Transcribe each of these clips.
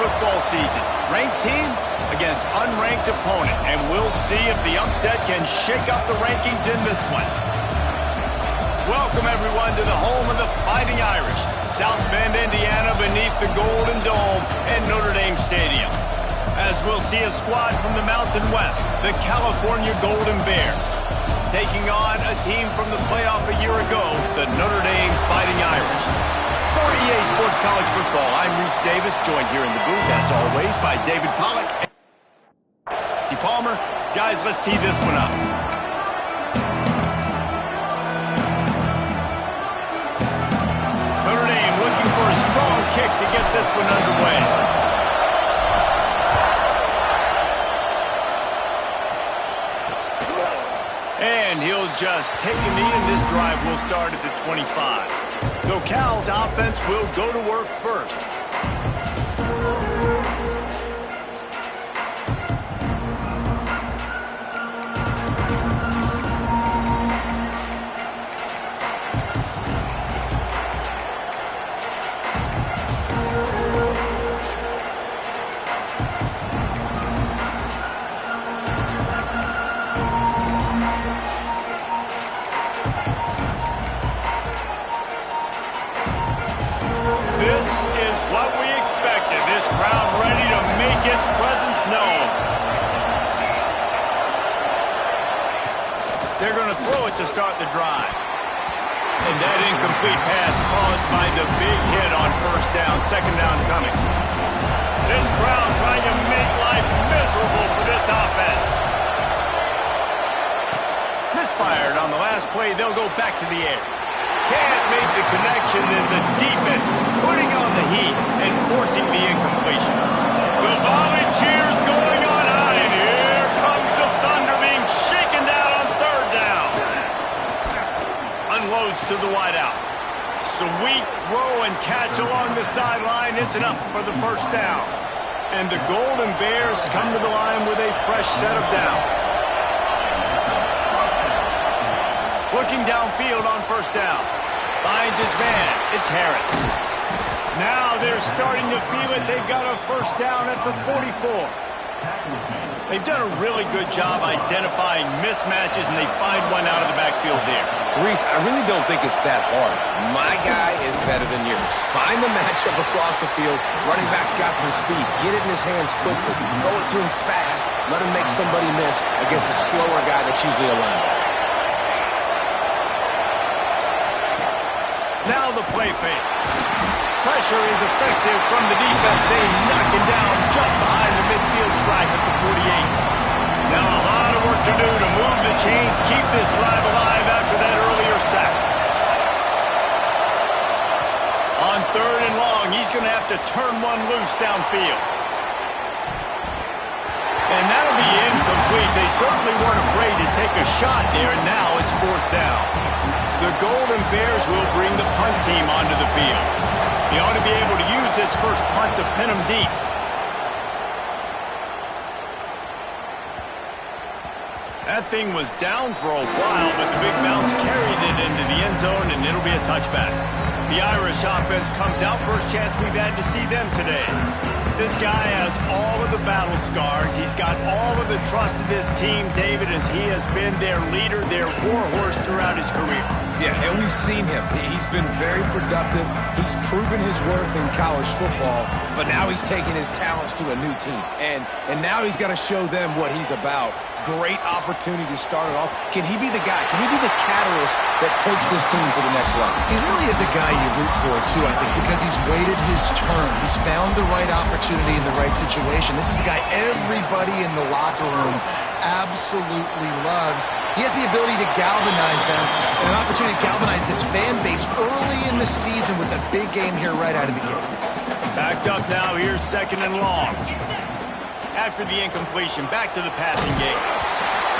football season. Ranked team against unranked opponent. And we'll see if the upset can shake up the rankings in this one. Welcome, everyone, to the home of the Fighting Irish. South Bend, Indiana, beneath the Golden Dome at Notre Dame Stadium. As we'll see a squad from the Mountain West, the California Golden Bears, taking on a team from the playoff a year ago, the Notre Dame Fighting Irish. For EA Sports College Football, I'm Reese Davis, joined here in the booth, as always, by David Pollack and C. Palmer. Guys, let's tee this one up. Notre Dame looking for a strong kick to get this one underway. And he'll just take a knee, and this drive will start at the 25. So Cal's offense will go to work first. They're going to throw it to start the drive. And that incomplete pass caused by the big hit on first down, second down coming. This crowd trying to make life miserable for this offense. Misfired on the last play, they'll go back to the air. Can't make the connection, and the defense putting on the heat and forcing the incompletion. The volley cheers going on high, and here comes the thunder being shaken down on third down. Unloads to the wideout. Sweet throw and catch along the sideline. It's enough for the first down. And the Golden Bears come to the line with a fresh set of downs. Looking downfield on first down. Finds his man. It's Harris. Now they're starting to feel it. They've got a first down at the 44. They've done a really good job identifying mismatches, and they find one out of the backfield there. Reese, I really don't think it's that hard. My guy is better than yours. Find the matchup across the field. Running back's got some speed. Get it in his hands quickly. Throw it to him fast. Let him make somebody miss against a slower guy that's usually a linebacker. Now the play fake. Pressure is effective from the defense. They knock him down just behind the midfield stripe at the 48. Now a lot of work to do to move the chains, keep this drive alive after that earlier sack. On third and long, he's going to have to turn one loose downfield. And that'll be incomplete. They certainly weren't afraid to take a shot there, and now it's fourth down. The Golden Bears will bring the punt team onto the field. They ought to be able to use this first punt to pin them deep. That thing was down for a while, but the big bounce carried it into the end zone, and it'll be a touchback. The Irish offense comes out. First chance we've had to see them today. This guy has all of the battle scars. He's got all of the trust of this team, David, as he has been their leader, their warhorse throughout his career. Yeah, and we've seen him. He's been very productive. He's proven his worth in college football, but now he's taking his talents to a new team. And now he's got to show them what he's about. Great opportunity to start it off. Can he be the guy? Can he be the catalyst that takes this team to the next level? He really is a guy you root for, too, I think, because he's waited his turn. He's found the right opportunity in the right situation. This is a guy everybody in the locker room absolutely loves. He has the ability to galvanize them and an opportunity to galvanize this fan base early in the season with a big game here right out of the gate. Backed up now. Here's second and long. After the incompletion, back to the passing game.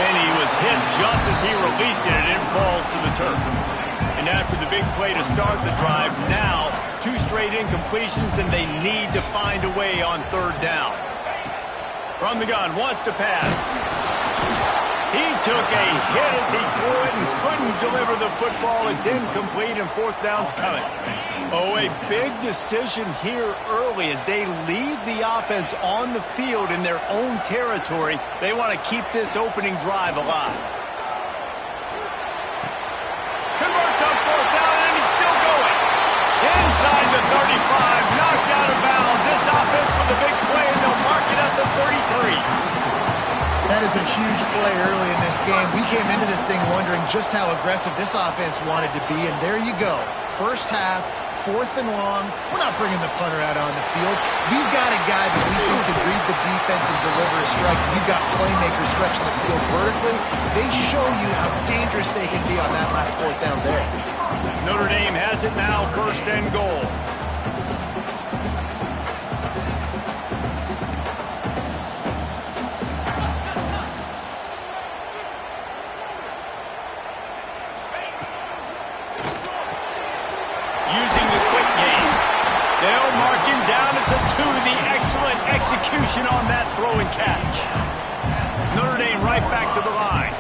And he was hit just as he released it, and it falls to the turf. And after the big play to start the drive, now 2 straight incompletions, and they need to find a way on third down. From the gun, wants to pass. He took a hit as he threw it and couldn't deliver the football. It's incomplete and fourth down's coming. Oh, a big decision here early as they leave the offense on the field in their own territory. They want to keep this opening drive alive. Converts on fourth down, and he's still going. Inside the 35, knocked out of bounds. This offense with a big play, and they'll mark it at the 33. That is a huge play early in this game. We came into this thing wondering just how aggressive this offense wanted to be, and there you go. First half, fourth and long. We're not bringing the punter out on the field. We've got a guy that we think can read the defense and deliver a strike. We've got playmakers stretching the field vertically. They show you how dangerous they can be on that last fourth down there. Notre Dame has it now, first and goal. They'll mark him down at the 2. The excellent execution on that throw and catch. Notre Dame right back to the line.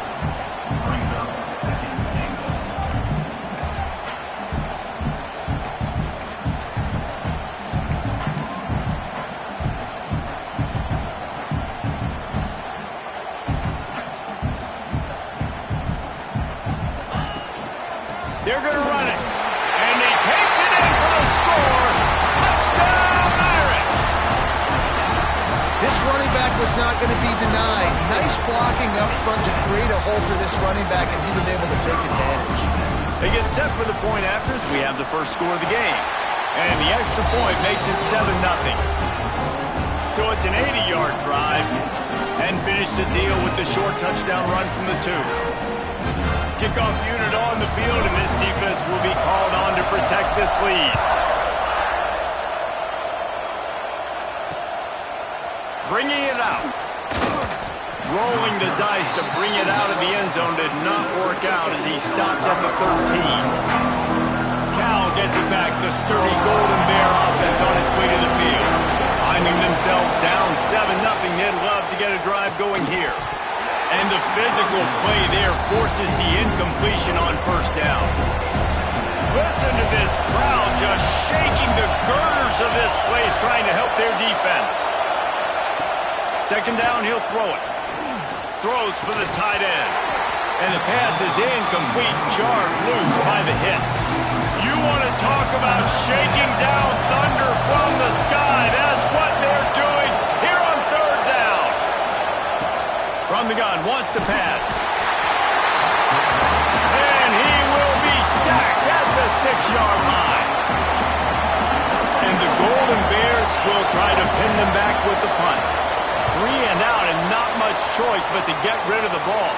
They're going to run it. And he takes it in for the score. This running back was not going to be denied. Nice blocking up front to create a hole for this running back, and he was able to take advantage. They get set for the point after as we have the first score of the game. And the extra point makes it 7-0. So it's an 80-yard drive and finish the deal with the short touchdown run from the 2. Kickoff unit on the field, and this defense will be called on to protect this lead. Bringing it out. Rolling the dice to bring it out of the end zone did not work out as he stopped at the 13. Cal gets it back. The sturdy Golden Bear offense on its way to the field. Finding themselves down 7-0. They'd love to get a drive going here. And the physical play there forces the incompletion on first down. Listen to this crowd just shaking the girders of this place trying to help their defense. Second down, he'll throw it. Throws for the tight end. And the pass is incomplete, jarred loose by the hit. You want to talk about shaking down thunder from the sky. That's what they're doing here on third down. From the gun, wants to pass. And he will be sacked at the 6-yard line. And the Golden Bears will try to pin them back with the punt. 3 and out and not much choice but to get rid of the ball.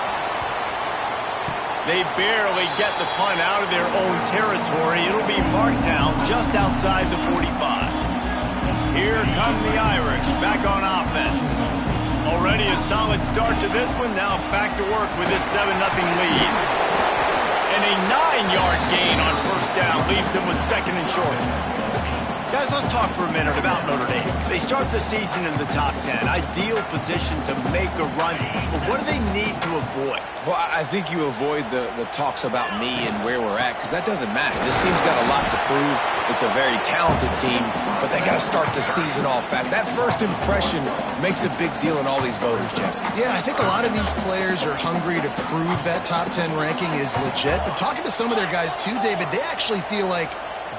They barely get the punt out of their own territory. It'll be marked down just outside the 45. Here come the Irish back on offense. Already a solid start to this one. Now back to work with this 7-0 lead. And a 9-yard gain on first down leaves them with second and short. Guys, let's talk for a minute about Notre Dame. They start the season in the top 10. Ideal position to make a run. But what do they need to avoid? Well, I think you avoid the talks about me and where we're at, because that doesn't matter. This team's got a lot to prove. It's a very talented team, but they got to start the season off fast. That first impression makes a big deal in all these voters, Jesse. Yeah, I think a lot of these players are hungry to prove that top 10 ranking is legit. But talking to some of their guys too, David, they actually feel like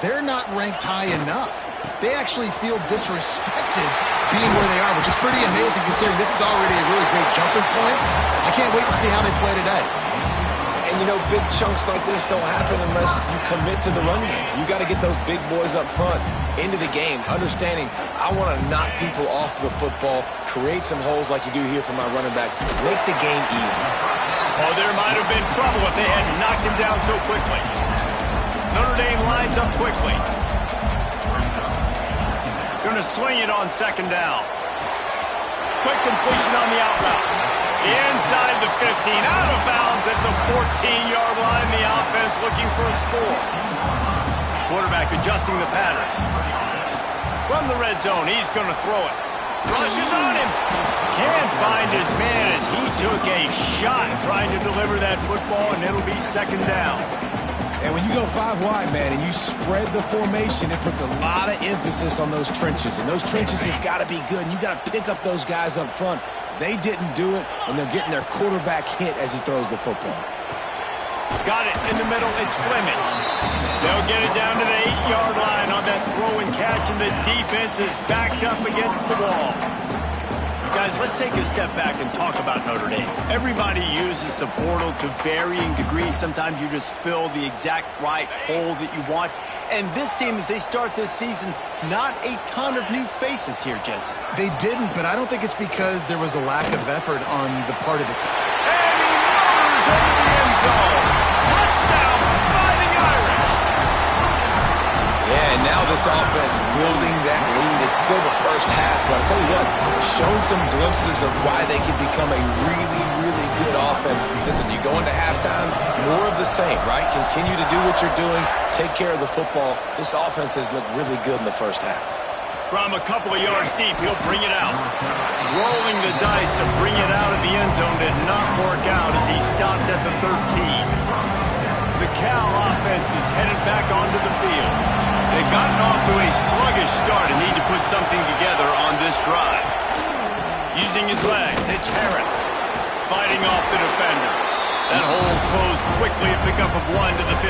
they're not ranked high enough. They actually feel disrespected being where they are, which is pretty amazing considering this is already a really great jumping point. I can't wait to see how they play today. And, you know, big chunks like this don't happen unless you commit to the run game. You got to get those big boys up front into the game, understanding I want to knock people off the football, create some holes like you do here for my running back, make the game easy. Oh, there might have been trouble if they had knocked him down so quickly. Notre Dame lines up quickly. Going to swing it on second down. Quick completion on the out route. Inside the 15, out of bounds at the 14-yard line. The offense looking for a score. Quarterback adjusting the pattern. From the red zone, he's going to throw it. Rushes on him. Can't find his man as he took a shot trying to deliver that football, and it'll be second down. And when you go 5 wide, man, and you spread the formation, it puts a lot of emphasis on those trenches. And those trenches have got to be good, and you got to pick up those guys up front. They didn't do it, and they're getting their quarterback hit as he throws the football. Got it in the middle. It's Fleming. They'll get it down to the 8-yard line on that throw and catch, and the defense is backed up against the wall. Guys, let's take a step back and talk about Notre Dame. Everybody uses the portal to varying degrees. Sometimes you just fill the exact right hole that you want. And this team, as they start this season, not a ton of new faces here, Jesse. They didn't, but I don't think it's because there was a lack of effort on the part of the... And he murders into the end zone. Touchdown, Fighting Irish. Yeah, and now this offense building that lead. It's still the first half, but I'll tell you what, showing some glimpses of why they could become a really, really good offense. Listen, you go into halftime, more of the same, right? Continue to do what you're doing, take care of the football. This offense has looked really good in the first half. From a couple of yards deep, he'll bring it out. Rolling the dice to bring it out of the end zone did not work out as he stopped at the 13. The Cal offense is headed back onto the field. They've gotten off to a sluggish start and need to put something together on this drive. Using his legs, it's Harris. Fighting off the defender. That hole closed quickly, a pickup of 1 to the 15.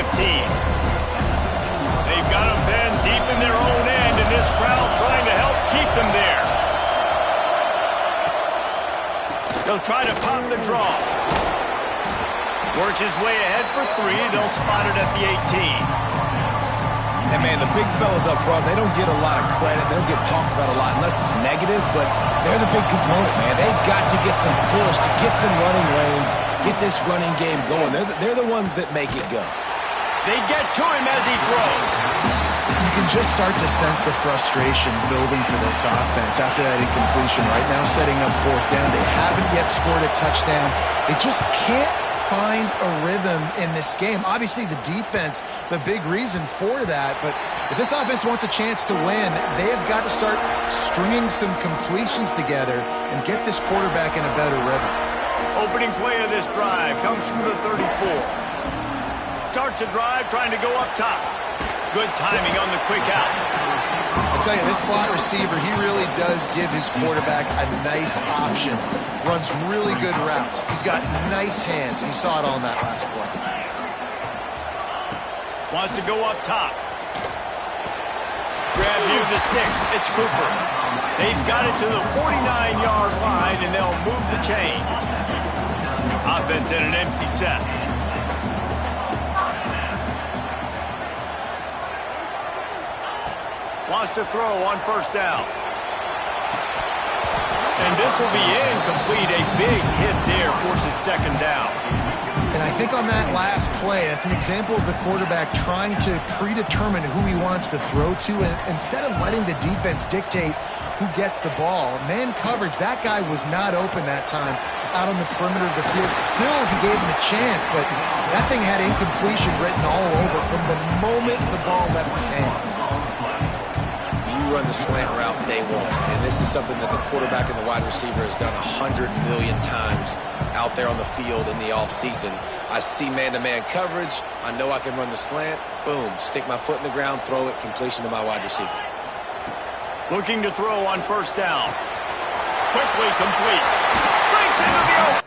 They've got him pinned deep in their own end, and this crowd trying to help keep them there. They'll try to pop the draw. Works his way ahead for 3. They'll spot it at the 18. And, man, the big fellas up front, they don't get a lot of credit. They don't get talked about a lot unless it's negative, but they're the big component, man. They've got to get some push, to get some running lanes, get this running game going. They're the ones that make it go. They get to him as he throws. You can just start to sense the frustration building for this offense after that incompletion. Right now, setting up 4th down. They haven't yet scored a touchdown. They just can't find a rhythm in this game. Obviously, the defense, the big reason for that. But if this offense wants a chance to win, they have got to start stringing some completions together and get this quarterback in a better rhythm. Opening play of this drive comes from the 34. Starts a drive trying to go up top. Good timing on the quick out. I'll tell you, this slot receiver, he really does give his quarterback a nice option. Runs really good routes. He's got nice hands, and you saw it all in that last play. Wants to go up top. Grab near the sticks. It's Cooper. They've got it to the 49-yard line, and they'll move the chains. Offense in an empty set. Wants to throw on 1st down. And this will be incomplete. A big hit there forces 2nd down. And I think on that last play, that's an example of the quarterback trying to predetermine who he wants to throw to, and instead of letting the defense dictate who gets the ball. Man coverage, that guy was not open that time out on the perimeter of the field. Still, he gave him a chance, but that thing had incompletion written all over from the moment the ball left his hand. Run the slant route day one, and this is something that the quarterback and the wide receiver has done 100 million times out there on the field in the offseason. I see man-to-man coverage. I know I can run the slant. Boom, stick my foot in the ground, throw it, completion to my wide receiver. Looking to throw on 1st down. Quickly complete. Breaks into the open.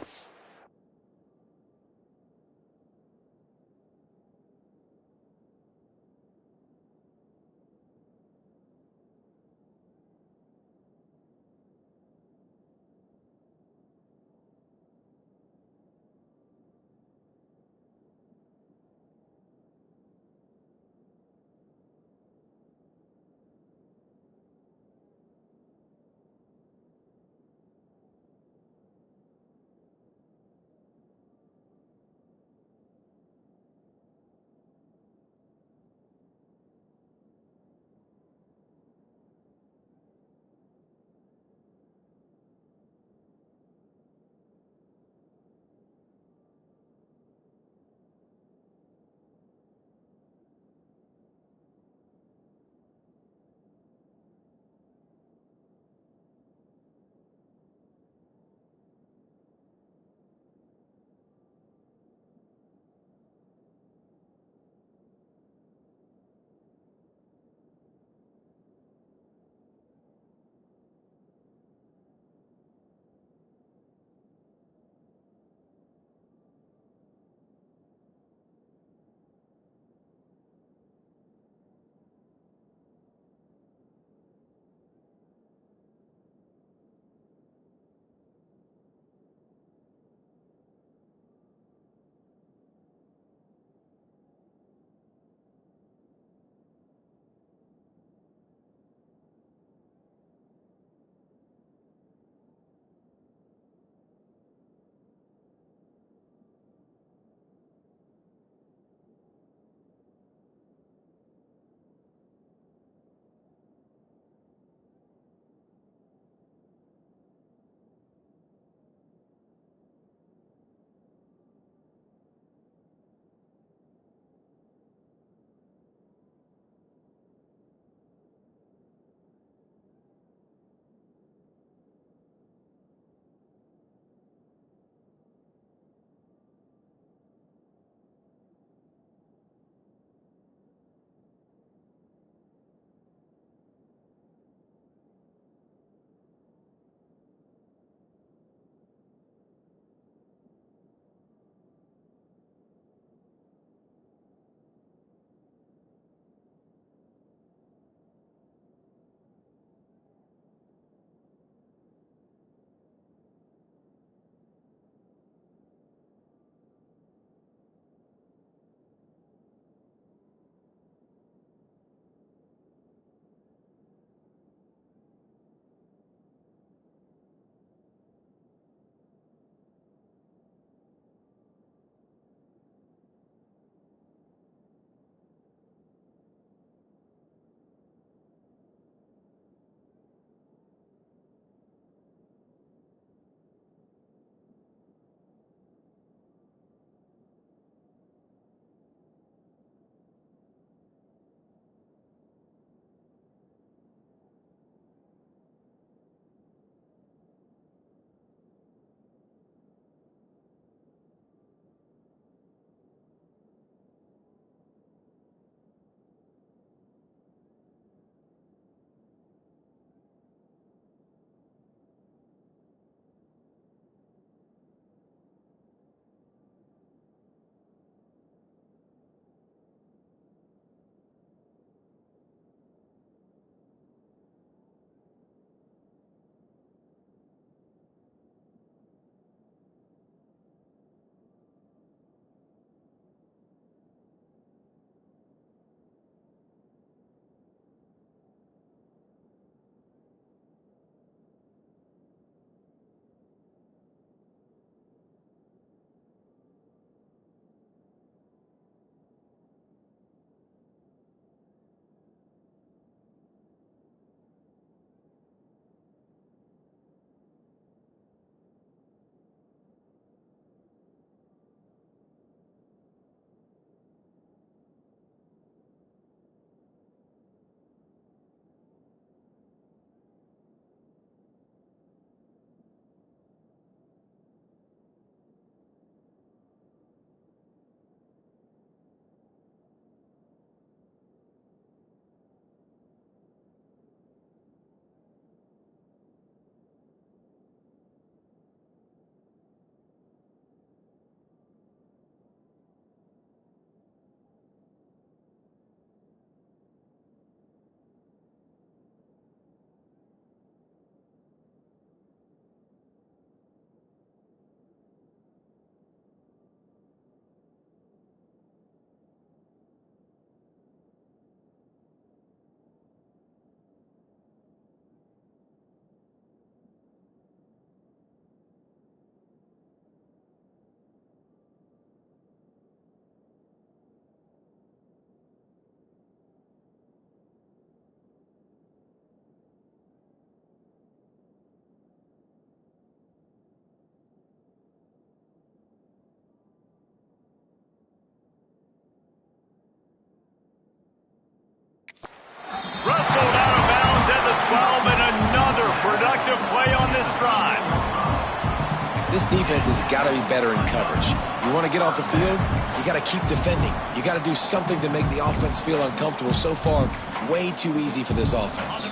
this defense has got to be better in coverage. You want to get off the field, you got to keep defending. You got to do something to make the offense feel uncomfortable. So far, way too easy for this offense.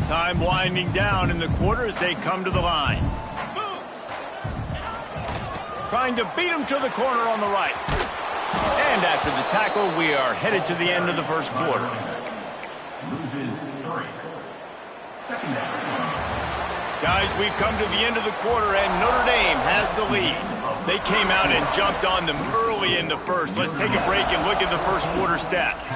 Time winding down in the quarter as they come to the line. Trying to beat him to the corner on the right. And after the tackle, we are headed to the end of the first quarter. Guys, we've come to the end of the quarter, and Notre Dame has the lead. They came out and jumped on them early in the first. Let's take a break and look at the first quarter stats.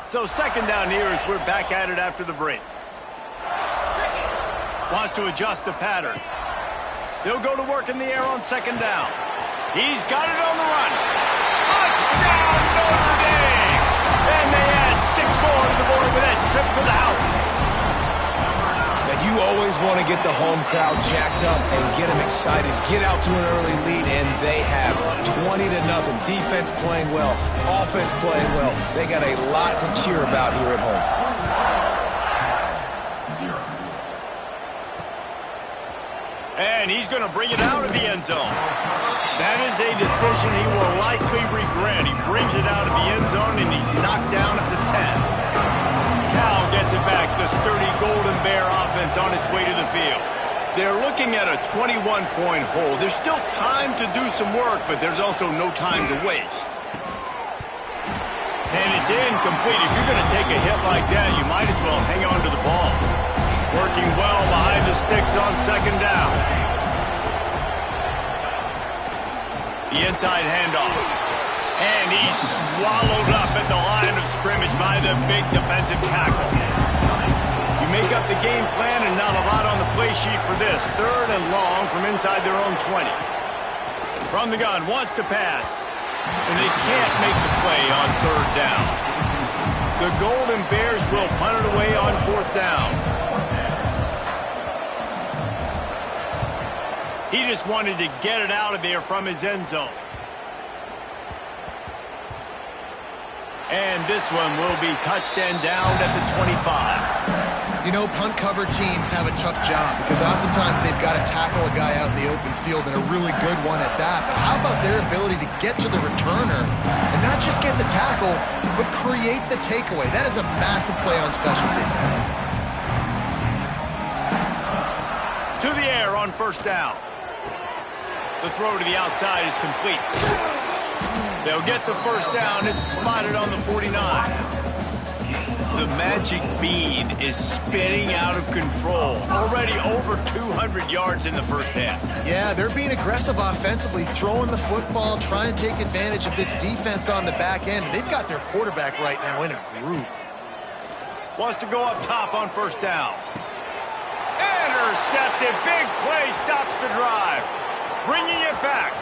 So second down here as we're back at it after the break. Wants to adjust the pattern. They'll go to work in the air on second down. He's got it on the run. Touchdown, Notre Dame! And they add 6 more to the board with that trip to the house. Now, you always want to get the home crowd jacked up and get them excited. Get out to an early lead, and they have 20-0. Defense playing well, offense playing well. They got a lot to cheer about here at home. And he's going to bring it out of the end zone. That is a decision he will likely regret. He brings it out of the end zone, and he's knocked down at the 10. Cal gets it back. The sturdy Golden Bear offense on its way to the field. They're looking at a 21-point hole. There's still time to do some work, but there's also no time to waste. And it's incomplete. If you're going to take a hit like that, you might as well hang on to the ball. Working well behind the sticks on second down. The inside handoff. And he's swallowed up at the line of scrimmage by the big defensive tackle. You make up the game plan and not a lot on the play sheet for this. Third and long from inside their own 20. From the gun, wants to pass. And they can't make the play on third down. The Golden Bears will punt it away on fourth down. He just wanted to get it out of there from his end zone. And this one will be touched and down at the 25. You know, punt cover teams have a tough job because oftentimes they've got to tackle a guy out in the open field, and a really good one at that. But how about their ability to get to the returner and not just get the tackle, but create the takeaway? That is a massive play on special teams. To the air on first down. The throw to the outside is complete. They'll get the first down. It's spotted on the 49. The magic bean is spinning out of control. Already over 200 yards in the first half. Yeah, they're being aggressive offensively, throwing the football, trying to take advantage of this defense on the back end. They've got their quarterback right now in a groove. Wants to go up top on first down. Intercepted. Big play stops the drive. Bringing it back.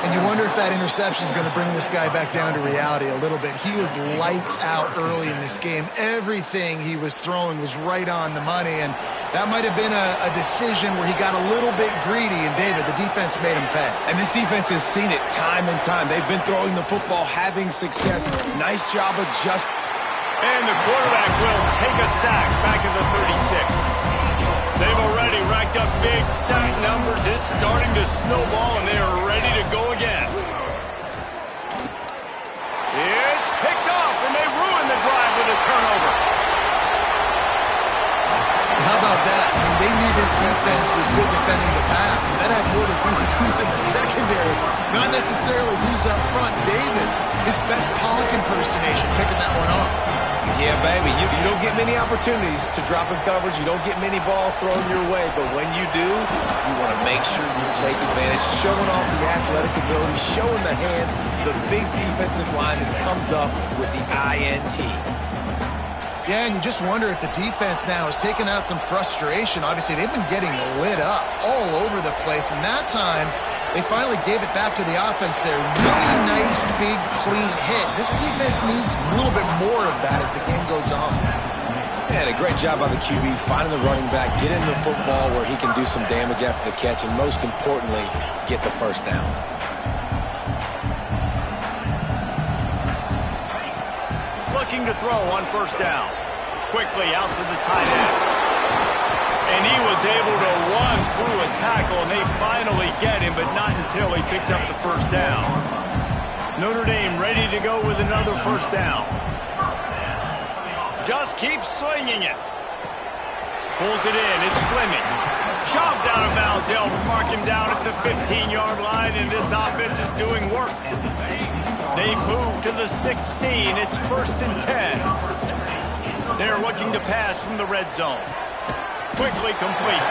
And you wonder if that interception is going to bring this guy back down to reality a little bit. He was lights out early in this game. Everything he was throwing was right on the money, and that might have been a decision where he got a little bit greedy, and David, the defense made him pay. And this defense has seen it time and time. They've been throwing the football, having success. Nice job of just... And the quarterback will take a sack back at the 36. They've already racked up big sack numbers. It's starting to snowball, and they are ready to go again. It's picked off, and they ruin the drive with a turnover. How about that? I mean, they knew this defense was good defending the pass, but that had more to do with who's in the secondary, not necessarily who's up front. David, his best Pollock impersonation, picking that one off. Yeah, baby, you don't get many opportunities to drop in coverage. You don't get many balls thrown your way, but when you do, you want to make sure you take advantage, showing off the athletic ability, showing the hands, the big defensive line that comes up with the INT. Yeah, and you just wonder if the defense now has taken out some frustration. Obviously, they've been getting lit up all over the place, and that time, they finally gave it back to the offense there. Really nice, big, clean hit. This defense needs a little bit more of that as the game goes on. And a great job by the QB, finding the running back, get into the football where he can do some damage after the catch, and most importantly, get the first down. Looking Looking to throw on first down. Quickly out to the tight end. And he was able to run through a tackle, and they finally get him, but not until he picks up the first down. Notre Dame ready to go with another first down. Just keeps swinging it. Pulls it in. It's Fleming. Shoved out of bounds. They'll mark him down at the 15-yard line, and this offense is doing work. They move to the 16. It's 1st and 10. They're looking to pass from the red zone. Quickly complete.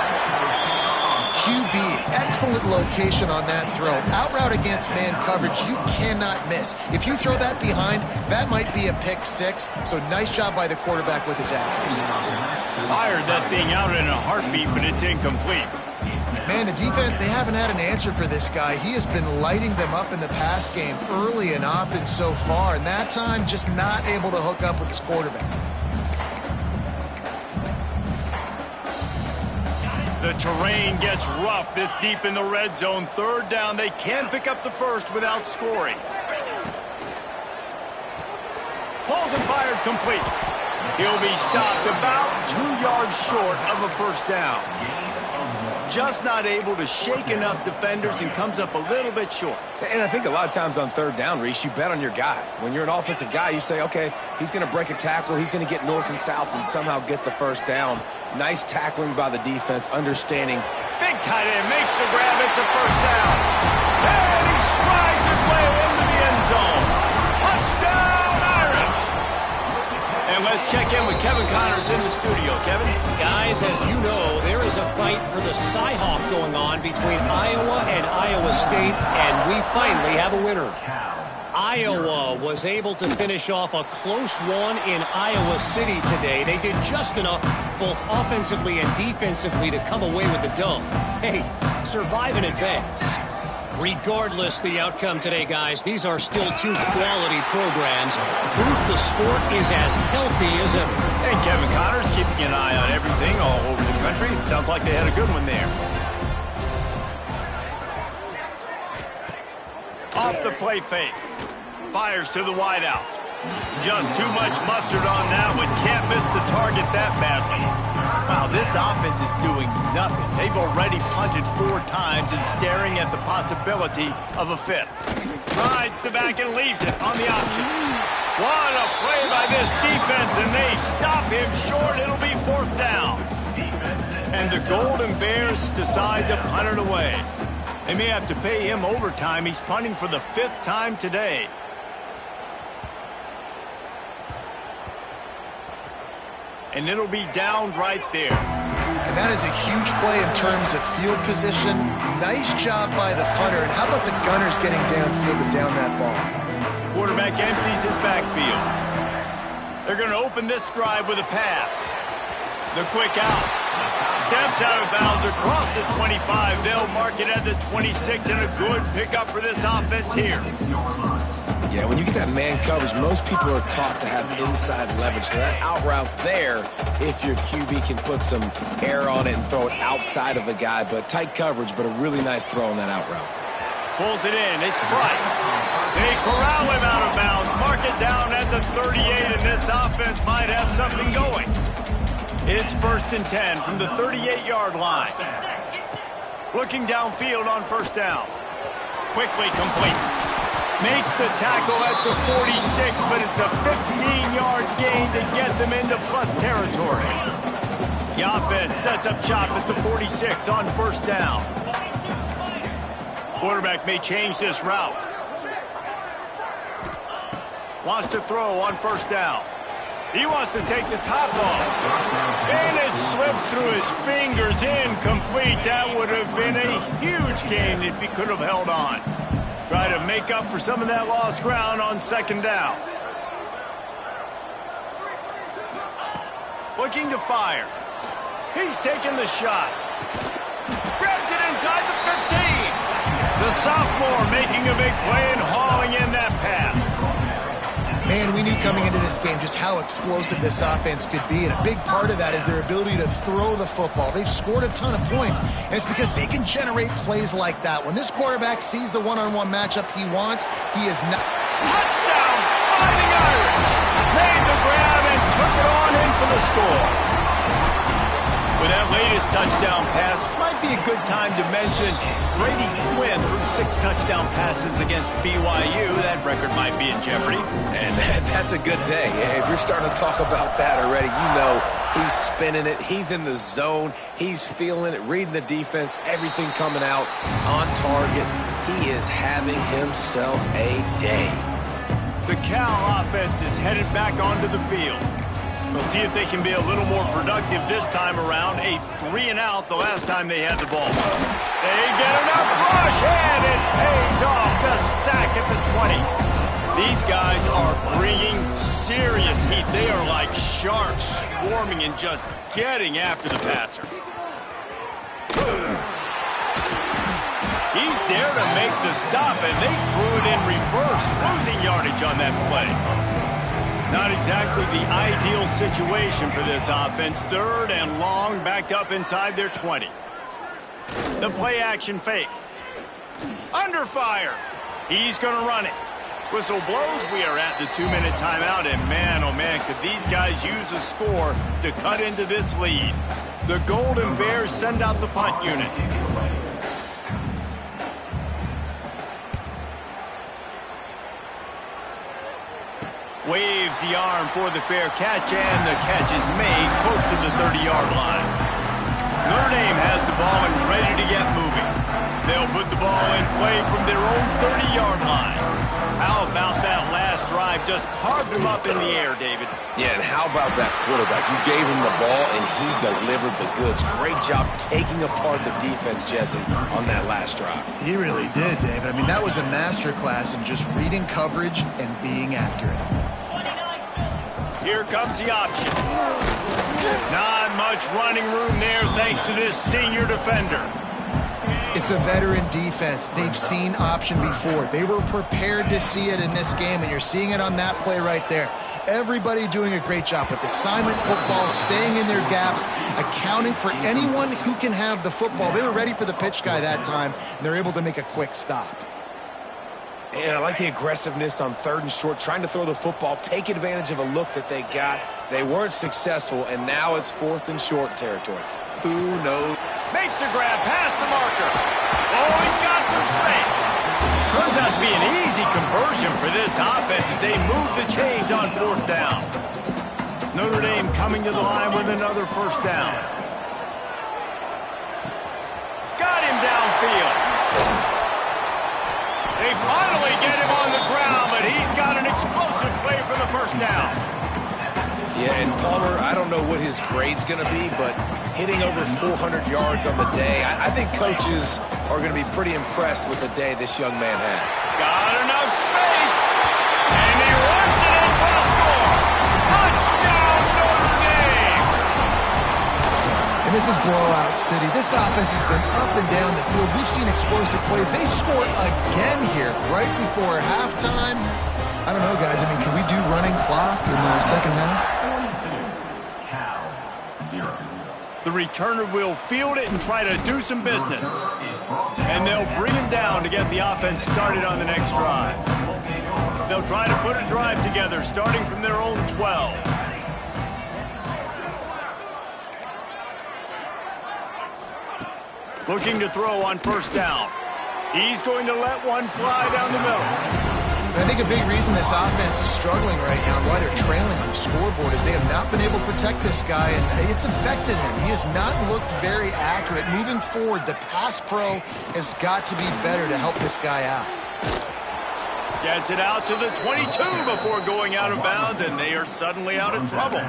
QB, excellent location on that throw. Out route against man coverage, you cannot miss. If you throw that behind, that might be a pick six. So nice job by the quarterback with his accuracy. Fired that thing out in a heartbeat, but it's incomplete. Man, the defense, they haven't had an answer for this guy. He has been lighting them up in the pass game early and often so far, and that time just not able to hook up with his quarterback. The terrain gets rough this deep in the red zone. 3rd down. They can pick up the first without scoring. Pulls and fired complete. He'll be stopped about 2 yards short of a first down. Just not able to shake enough defenders and comes up a little bit short. And I think a lot of times on 3rd down, Reese, you bet on your guy. When you're an offensive guy, you say, okay, he's going to break a tackle, he's going to get north and south and somehow get the first down. Nice tackling by the defense, understanding. Big tight end makes the grab. It's a first down. And he strides his way into the end zone. Touchdown, Irish! And let's check in with Kevin Connors in the studio. Kevin? Guys, as you know, there is a fight for the Cyhawk going on between Iowa and Iowa State, and we finally have a winner. Iowa was able to finish off a close one in Iowa City today. They did just enough, both offensively and defensively, to come away with the dub. Hey, survive and advance. Regardless the outcome today, guys, these are still 2 quality programs. Proof the sport is as healthy as ever. And Kevin Connors keeping an eye on everything all over the country. Sounds like they had a good one there. Off the play fake. Fires to the wideout. Just too much mustard on that one. Can't miss the target that badly. Wow, this offense is doing nothing. They've already punted 4 times and staring at the possibility of a 5th. Rides the back and leaves it on the option. What a play by this defense, and they stop him short. It'll be 4th down. And the Golden Bears decide to punt it away. They may have to pay him overtime. He's punting for the 5th time today. And it'll be downed right there. And that is a huge play in terms of field position. Nice job by the punter. And how about the Gunners getting downfield to down that ball? Quarterback empties his backfield. They're going to open this drive with a pass. The quick out. Steps out of bounds across the 25. They'll mark it at the 26, and a good pickup for this offense here. Yeah, when you get that man coverage, most people are taught to have inside leverage. So that out route's there if your QB can put some air on it and throw it outside of the guy. But tight coverage, but a really nice throw on that out route. Pulls it in. It's Price. They corral him out of bounds. Mark it down at the 38, and this offense might have something going. It's 1st and 10 from the 38-yard line. Looking downfield on first down. Quickly complete. Makes the tackle at the 46, but it's a 15-yard gain to get them into plus territory. The offense sets up shop at the 46 on first down. Quarterback may change this route. Wants to throw on first down. He wants to take the top off. And it slips through his fingers. Incomplete. That would have been a huge gain if he could have held on. Try to make up for some of that lost ground on second down. Looking to fire. He's taking the shot. Grabs it inside the 15. The sophomore making a big play and hauling in that pass. Man, we knew coming into this game just how explosive this offense could be, and a big part of that is their ability to throw the football. They've scored a ton of points, and it's because they can generate plays like that. When this quarterback sees the one-on-one matchup he wants, he is not... Touchdown! Fighting Irish! Made the this touchdown pass, might be a good time to mention Brady Quinn threw 6 touchdown passes against BYU. That record might be in jeopardy. And that's a good day. If you're starting to talk about that already, you know he's spinning it. He's in the zone. He's feeling it, reading the defense, everything coming out on target. He is having himself a day. The Cal offense is headed back onto the field. We'll see if they can be a little more productive this time around. A 3-and-out the last time they had the ball. They get enough rush, and it pays off. The sack at the 20. These guys are bringing serious heat. They are like sharks swarming and just getting after the passer. He's there to make the stop, and they threw it in reverse, losing yardage on that play. Not exactly the ideal situation for this offense. 3rd and long, backed up inside their 20. The play action fake. Under fire. He's going to run it. Whistle blows. We are at the 2-minute timeout, and man, oh man, could these guys use a score to cut into this lead. The Golden Bears send out the punt unit. Waves the arm for the fair catch, and the catch is made close to the 30-yard line. Notre Dame has the ball and ready to get moving. They'll put the ball in play from their own 30-yard line. How about that last drive? Just carved him up in the air, David. Yeah, and how about that quarterback? You gave him the ball, and he delivered the goods. Great job taking apart the defense, Jesse, on that last drive. He really did, David. I mean, that was a masterclass in just reading coverage and being accurate. Here comes the option. Not much running room there thanks to this senior defender. It's a veteran defense. They've seen option before. They were prepared to see it in this game, and you're seeing it on that play right there. Everybody doing a great job with assignment football, staying in their gaps, accounting for anyone who can have the football. They were ready for the pitch guy that time, and they're able to make a quick stop. And I like the aggressiveness on 3rd and short, trying to throw the football, take advantage of a look that they got. They weren't successful, and now it's 4th and short territory. Who knows? Makes a grab past the marker. Oh, he's got some space. Turns out to be an easy conversion for this offense as they move the chains on 4th down. Notre Dame coming to the line with another 1st down. Got him downfield. They finally get him on the ground, but he's got an explosive play for the 1st down. Yeah, and Palmer, I don't know what his grade's going to be, but hitting over 400 yards on the day, I think coaches are going to be pretty impressed with the day this young man had. Got enough space, and he runs it in for a score. Touchdown, Notre Dame! And this is blowout city. This offense has been up and down the field. We've seen explosive plays. They score again here right before halftime. I don't know, guys. I mean, can we do running clock in the second half? The returner will field it and try to do some business. And they'll bring him down to get the offense started on the next drive. They'll try to put a drive together starting from their own 12. Looking to throw on 1st down. He's going to let one fly down the middle. I think a big reason this offense is struggling right now and why they're trailing on the scoreboard is they have not been able to protect this guy, and it's affected him. He has not looked very accurate. Moving forward, the pass pro has got to be better to help this guy out. Gets it out to the 22 before going out of bounds, and they are suddenly out of trouble.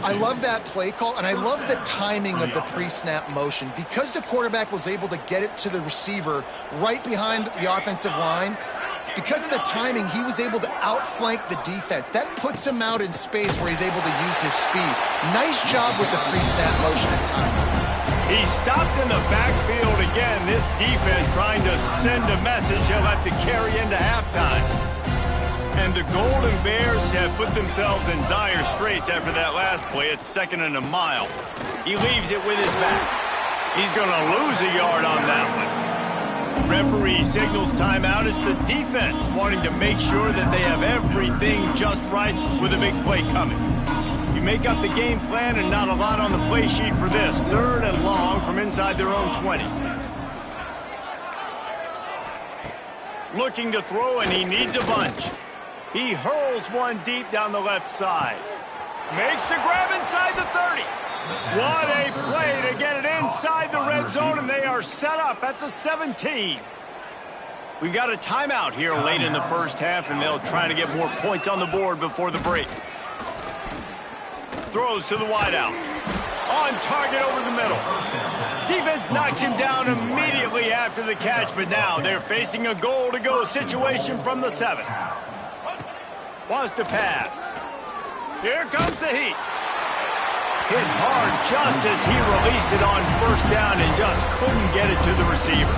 I love that play call, and I love the timing of the pre-snap motion. Because the quarterback was able to get it to the receiver right behind the offensive line, because of the timing, he was able to outflank the defense. That puts him out in space where he's able to use his speed. Nice job with the pre-snap motion and timing. He stopped in the backfield again. This defense trying to send a message he'll have to carry into halftime. And the Golden Bears have put themselves in dire straits after that last play. It's 2nd and a mile. He leaves it with his back. He's going to lose a yard on that one. Referee signals timeout. It's the defense wanting to make sure that they have everything just right with a big play coming. You make up the game plan and not a lot on the play sheet for this. 3rd and long from inside their own 20. Looking to throw, and he needs a bunch. He hurls one deep down the left side. Makes the grab inside the 30. What a play to get it inside the red zone, and they are set up at the 17. We got a timeout here late in the first half, and they'll try to get more points on the board before the break. Throws to the wideout. On target over the middle. Defense knocks him down immediately after the catch, but now they're facing a goal-to-go situation from the 7. Wants to pass. Here comes the heat. Hit hard just as he released it on 1st down and just couldn't get it to the receiver.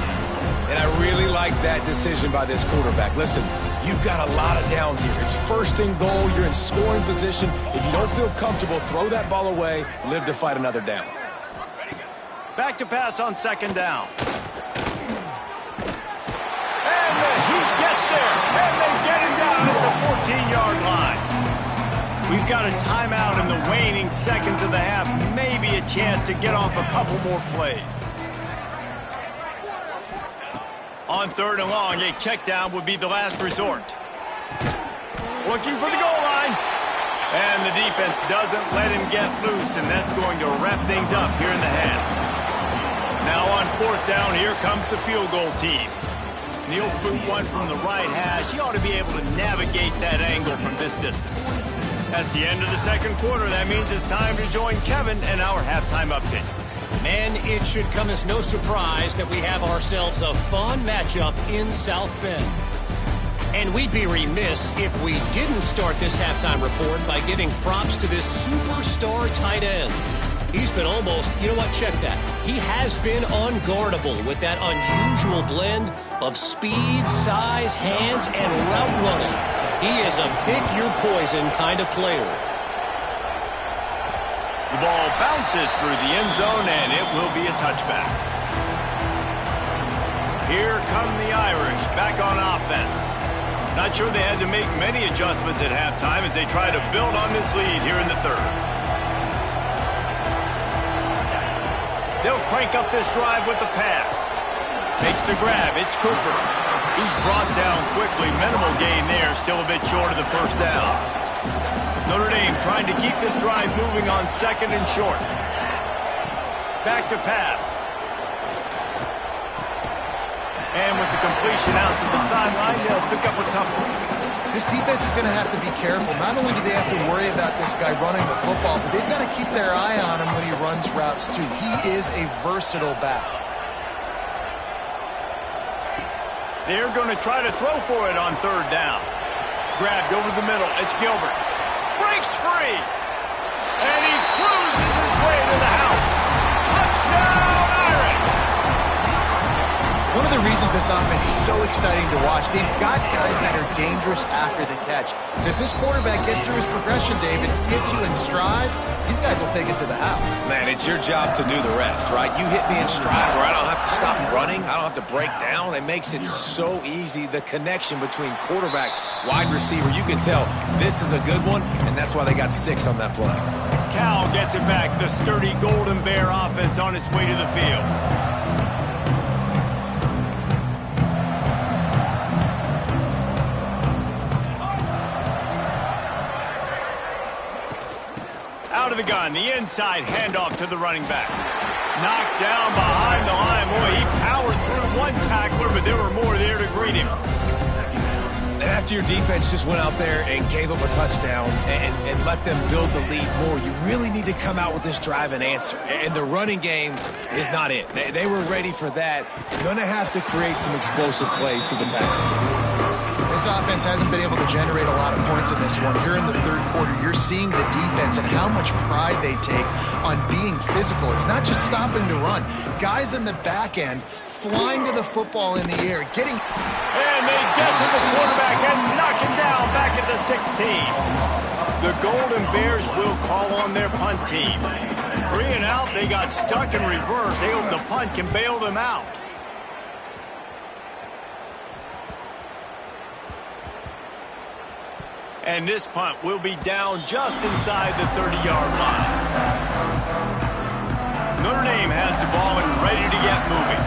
And I really like that decision by this quarterback. Listen, you've got a lot of downs here. It's 1st and goal. You're in scoring position. If you don't feel comfortable, throw that ball away. Live to fight another down. Back to pass on 2nd down. And the Heat gets there. And they get him down at the 14-yard line. We've got a timeout in the waning seconds of the half. Maybe a chance to get off a couple more plays. On 3rd and long, a check down would be the last resort. Looking for the goal line. And the defense doesn't let him get loose, and that's going to wrap things up here in the half. Now on 4th down, here comes the field goal team. Neal flew one from the right hash. He ought to be able to navigate that angle from this distance. That's the end of the 2nd quarter. That means it's time to join Kevin and our halftime update. Man, it should come as no surprise that we have ourselves a fun matchup in South Bend. And we'd be remiss if we didn't start this halftime report by giving props to this superstar tight end. He's been almost, you know what, check that. He has been unguardable with that unusual blend of speed, size, hands, and route running. He is a pick-your-poison kind of player. The ball bounces through the end zone, and it will be a touchback. Here come the Irish back on offense. Not sure they had to make many adjustments at halftime as they try to build on this lead here in the 3rd. They'll crank up this drive with the pass. Makes the grab. It's Cooper. He's brought down quickly. Minimal gain there. Still a bit short of the 1st down. Notre Dame trying to keep this drive moving on 2nd and short. Back to pass. And with the completion out to the sideline, they'll pick up a tough one. This defense is going to have to be careful. Not only do they have to worry about this guy running the football, but they've got to keep their eye on him when he runs routes too. He is a versatile back. They're going to try to throw for it on 3rd down. Grabbed over the middle. It's Gilbert. Breaks free. And he cruises his way to the house. Touchdown, Irish! One of the reasons this offense is so exciting to watch, they've got guys that are dangerous after the catch. And if this quarterback gets through his progression, David, hits you in stride, these guys will take it to the house. Man, it's your job to do the rest, right? You hit me in stride where I don't have to stop running. I don't have to break down. It makes it so easy. The connection between quarterback, wide receiver, you can tell this is a good one, and that's why they got 6 on that play. Cal gets it back. The sturdy Golden Bear offense on its way to the field. Out of the gun, the inside handoff to the running back. Knocked down behind the line. Boy, he powered through one tackler, but there were more there to greet him. And after your defense just went out there and gave up a touchdown and let them build the lead more, you really need to come out with this drive and answer. And the running game is not it. They were ready for that. Going to have to create some explosive plays to the passing game. This offense hasn't been able to generate a lot of points in this one. Here in the 3rd quarter, you're seeing the defense and how much pride they take on being physical. It's not just stopping the run. Guys in the back end flying to the football in the air, getting... And they get to the quarterback and knock him down back at the 16. The Golden Bears will call on their punt team. 3 and out, they got stuck in reverse. They hope the punt can bail them out. And this punt will be down just inside the 30-yard line. Notre Dame has the ball and ready to get moving.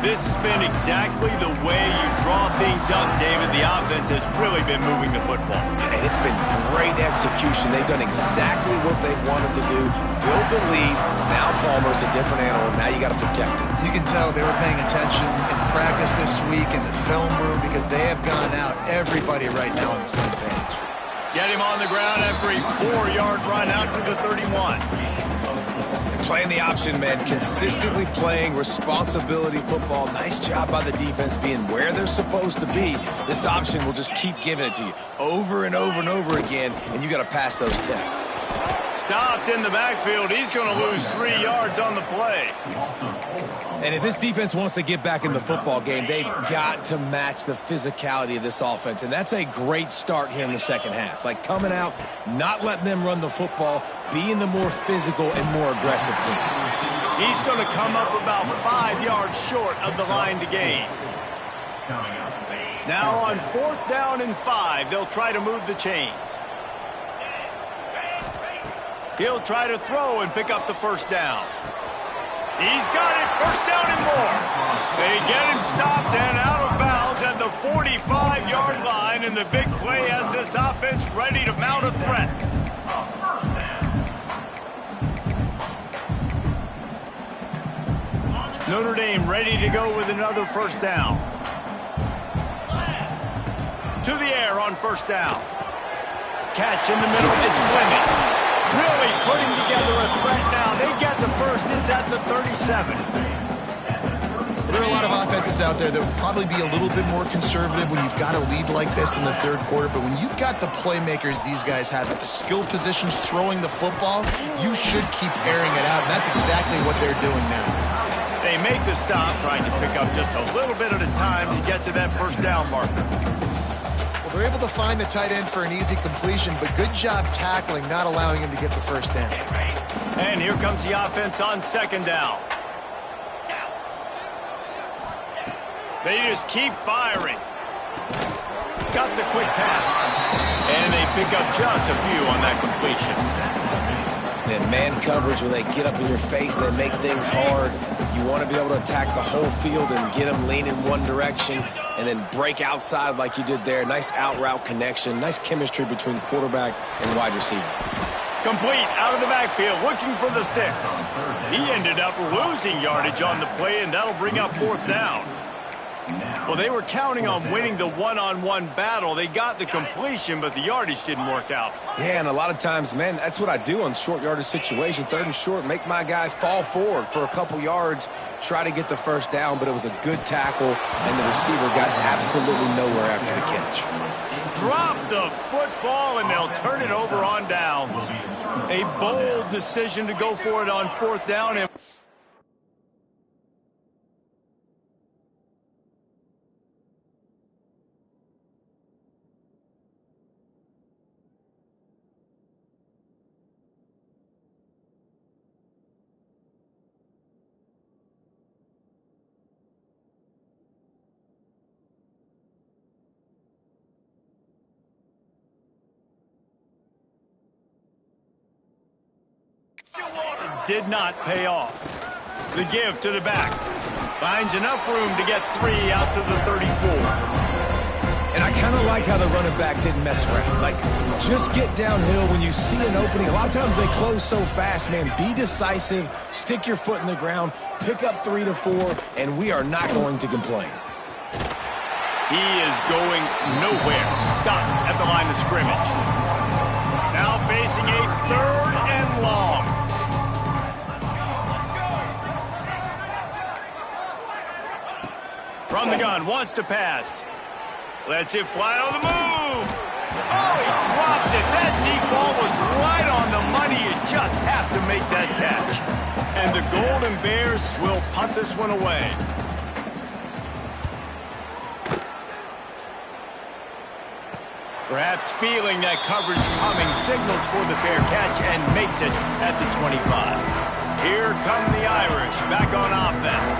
This has been exactly the way you draw things up, David. The offense has really been moving the football. And it's been great execution. They've done exactly what they've wanted to do. Build the lead. Now Palmer's a different animal. Now you got to protect it. You can tell they were paying attention in practice this week in the film room because they have gone out, everybody right now on the same page. Get him on the ground after a 4-yard run out to the 31. Playing the option, man. Consistently playing responsibility football. Nice job by the defense being where they're supposed to be. This option will just keep giving it to you over and over and over again, and you got to pass those tests. Stopped in the backfield. He's going to lose 3 yards on the play. And if this defense wants to get back in the football game, they've got to match the physicality of this offense. And that's a great start here in the second half. Like coming out, not letting them run the football, being the more physical and more aggressive team. He's going to come up about 5 yards short of the line to gain. Now on 4th down and 5, they'll try to move the chains. He'll try to throw and pick up the first down. He's got it, first down and more. They get him stopped and out of bounds at the 45-yard line, and the big play has this offense ready to mount a threat. Notre Dame ready to go with another first down. To the air on first down. Catch in the middle, it's Fleming. Really putting together a threat now. They get the first. It's at the 37. There are a lot of offenses out there that would probably be a little bit more conservative when you've got a lead like this in the third quarter. But when you've got the playmakers these guys have at the skill positions throwing the football, you should keep airing it out. And that's exactly what they're doing now. They make the stop, trying to pick up just a little bit at a time to get to that first down marker. They're able to find the tight end for an easy completion, but good job tackling, not allowing him to get the first down. And here comes the offense on second down. They just keep firing. Got the quick pass. And they pick up just a few on that completion. And man coverage, when they get up in your face, they make things hard. You want to be able to attack the whole field and get them leaning one direction and then break outside like you did there. Nice out-route connection. Nice chemistry between quarterback and wide receiver. Complete out of the backfield, looking for the sticks. He ended up losing yardage on the play, and that'll bring up 4th down. Well, they were counting on winning the one-on-one battle. They got the completion, but the yardage didn't work out. Yeah, and a lot of times, man, that's what I do on short yardage situation. 3rd and short, make my guy fall forward for a couple yards, try to get the first down, but it was a good tackle, and the receiver got absolutely nowhere after the catch. Drop the football, and they'll turn it over on downs. A bold decision to go for it on 4th down. And did not pay off. The give to the back. Finds enough room to get 3 out to the 34. And I kind of like how the running back didn't mess around. Like, just get downhill when you see an opening. A lot of times they close so fast, man. Be decisive, stick your foot in the ground, pick up 3 to 4, and we are not going to complain. He is going nowhere. Stop at the line of scrimmage. Now facing a 3rd and long. From the gun, wants to pass. Lets it fly on the move. Oh, he dropped it. That deep ball was right on the money. You just have to make that catch. And the Golden Bears will punt this one away. Perhaps feeling that coverage coming, signals for the fair catch and makes it at the 25. Here come the Irish back on offense.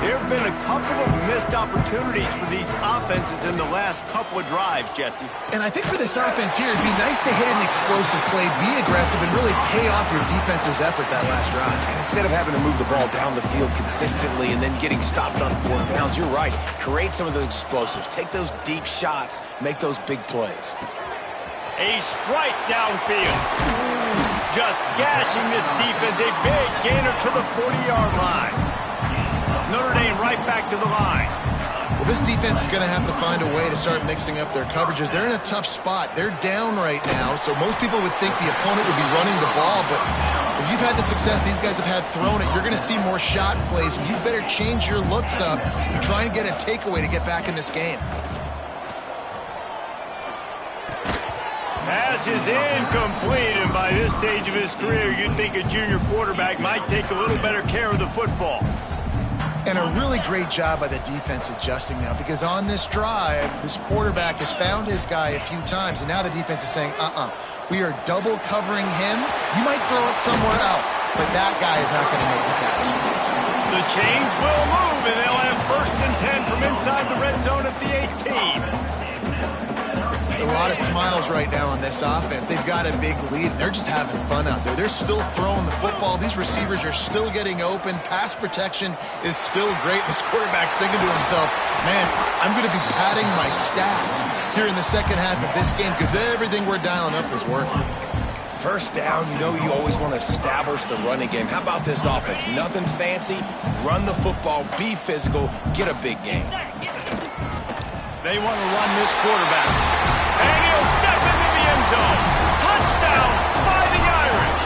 There have been a couple of missed opportunities for these offenses in the last couple of drives, Jesse. And I think for this offense here, it'd be nice to hit an explosive play, be aggressive, and really pay off your defense's effort that last drive. And instead of having to move the ball down the field consistently and then getting stopped on 4th downs, you're right. Create some of those explosives. Take those deep shots. Make those big plays. A strike downfield. Just gashing this defense. A big gainer to the 40-yard line. Notre Dame right back to the line. Well, this defense is going to have to find a way to start mixing up their coverages. They're in a tough spot. They're down right now, so most people would think the opponent would be running the ball, but if you've had the success these guys have had throwing it, you're going to see more shot plays, and you better change your looks up and try and get a takeaway to get back in this game. Pass is incomplete, and by this stage of his career, you'd think a junior quarterback might take a little better care of the football. And a really great job by the defense adjusting now, because on this drive, this quarterback has found his guy a few times, and now the defense is saying, we are double covering him. You might throw it somewhere else, but that guy is not going to make the catch. The chains will move, and they'll have 1st and 10 from inside the red zone at the 18. A lot of smiles right now on this offense. They've got a big lead. They're just having fun out there. They're still throwing the football. These receivers are still getting open. Pass protection is still great. This quarterback's thinking to himself, man, I'm going to be padding my stats here in the second half of this game because everything we're dialing up is working. 1st down, you know you always want to establish the running game. How about this offense? Nothing fancy. Run the football, be physical, get a big game. They want to run this quarterback. And he'll step into the end zone. Touchdown, Fighting Irish.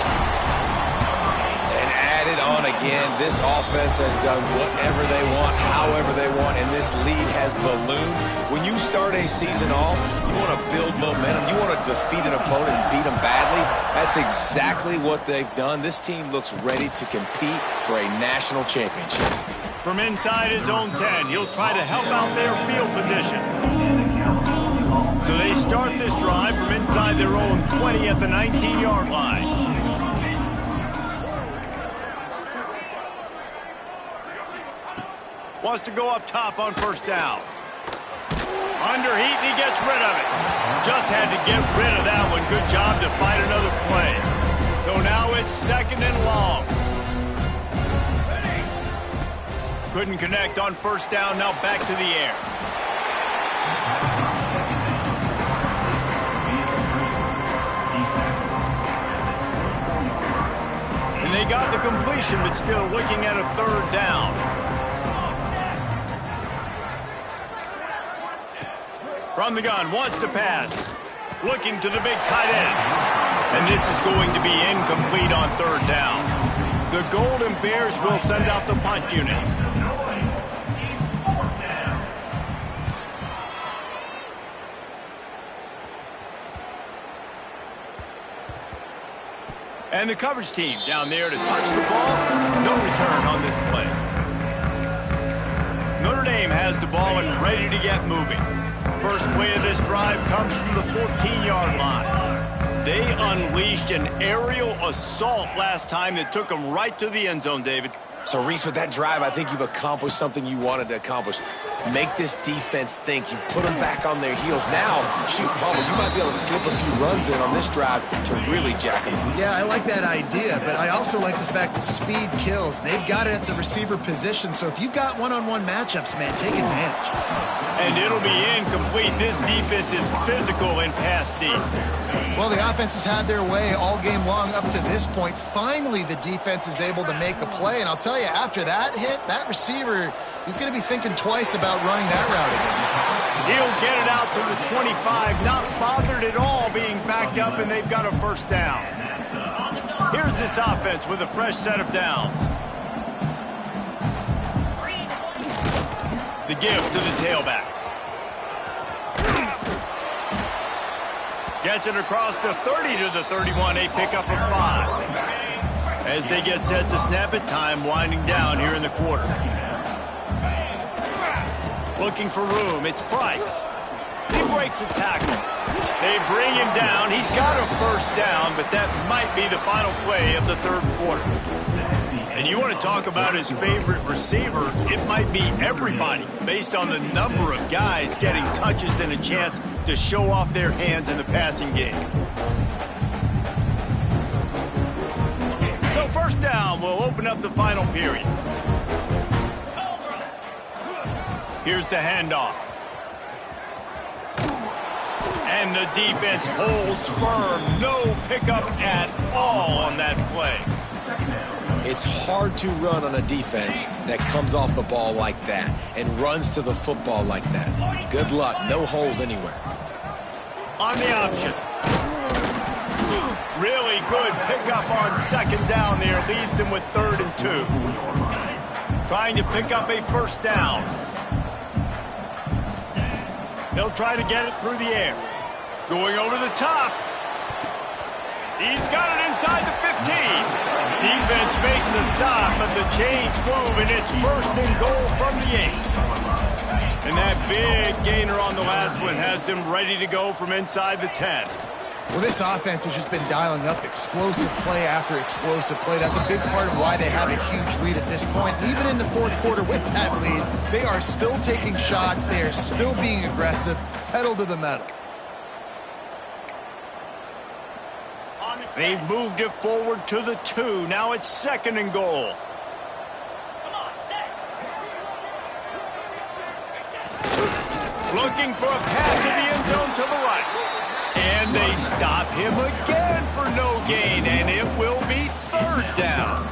And add it on again. This offense has done whatever they want, however they want, and this lead has ballooned. When you start a season off, you want to build momentum. You want to defeat an opponent and beat them badly. That's exactly what they've done. This team looks ready to compete for a national championship. From inside his own 10, he'll try to help out their field position. So they start this drive from inside their own 20 at the 19-yard line. Wants to go up top on 1st down. Under heat, and he gets rid of it. Just had to get rid of that one. Good job to fight another play. So now it's 2nd and long. Couldn't connect on 1st down. Now back to the air. And they got the completion, but still looking at a 3rd down. From the gun, wants to pass. Looking to the big tight end. And this is going to be incomplete on 3rd down. The Golden Bears will send out the punt unit. And the coverage team down there to touch the ball. No return on this play. Notre Dame has the ball and ready to get moving. First play of this drive comes from the 14-yard line. They unleashed an aerial assault last time that took them right to the end zone, David. So, Reese, with that drive, I think you've accomplished something you wanted to accomplish. Make this defense think. You've put them back on their heels. Now, shoot, Palmer, you might be able to slip a few runs in on this drive to really jack them. Yeah, I like that idea, but I also like the fact that speed kills. They've got it at the receiver position, so if you've got one-on-one matchups, man, take advantage. And it'll be incomplete. This defense is physical and pass deep. Well, the offense has had their way all game long up to this point. Finally, the defense is able to make a play, and I'll tell you, after that hit, that receiver, he's going to be thinking twice about running that route again. He'll get it out to the 25, not bothered at all being backed up, and they've got a 1st down. Here's this offense with a fresh set of downs. The give to the tailback. Gets it across the 30 to the 31, a pickup of 5. As they get set to snap it, time winding down here in the quarter. Looking for room, it's Price. He breaks a tackle. They bring him down. He's got a 1st down, but that might be the final play of the 3rd quarter. And you want to talk about his favorite receiver, it might be everybody, based on the number of guys getting touches and a chance to show off their hands in the passing game. So first down, we'll open up the final period. Here's the handoff. And the defense holds firm. No pickup at all on that play. It's hard to run on a defense that comes off the ball like that and runs to the football like that. Good luck. No holes anywhere. On the option. Really good pickup on second down there. Leaves him with 3rd and 2. Trying to pick up a first down. He'll try to get it through the air. Going over the top. He's got it inside the 15. Defense makes a stop, but the chains move, and it's 1st and goal from the 8. And that big gainer on the last one has them ready to go from inside the 10. Well, this offense has just been dialing up explosive play after explosive play. That's a big part of why they have a huge lead at this point. Even in the 4th quarter with that lead, they are still taking shots. They are still being aggressive, pedal to the metal. They've moved it forward to the 2. Now it's 2nd and goal. Looking for a pass to the end zone to the right. And they stop him again for no gain, and it will be 3rd down.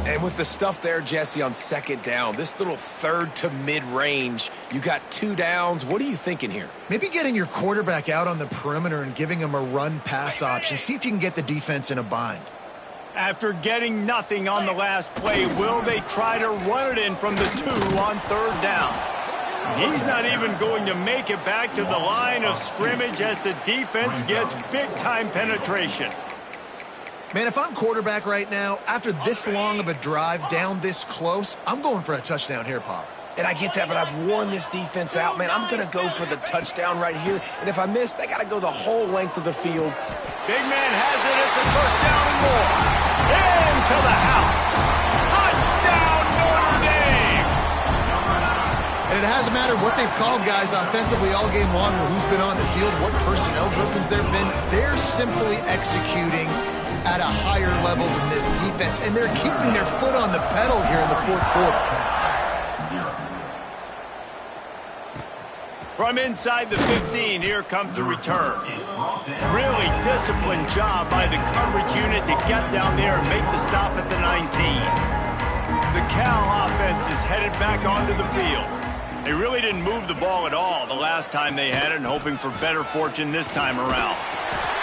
And with the stuff there, Jesse, on 2nd down, this little 3rd to mid-range, you got 2 downs. What are you thinking here? Maybe getting your quarterback out on the perimeter and giving him a run-pass option. See if you can get the defense in a bind. After getting nothing on the last play, will they try to run it in from the 2 on 3rd down? He's not even going to make it back to the line of scrimmage as the defense gets big-time penetration. Man, if I'm quarterback right now, after this long of a drive down this close, I'm going for a touchdown here, Pop. And I get that, but I've worn this defense out, man. I'm going to go for the touchdown right here. And if I miss, they got to go the whole length of the field. Big man has it. It's a 1st down and more. Into the house. Touchdown, Notre Dame. And it hasn't mattered what they've called guys offensively all game long or who's been on the field, what personnel groupings there have been. They're simply executing at a higher level than this defense, and they're keeping their foot on the pedal here in the 4th quarter. From inside the 15, here comes the return. Really disciplined job by the coverage unit to get down there and make the stop at the 19. The Cal offense is headed back onto the field. They really didn't move the ball at all the last time they had it, and hoping for better fortune this time around.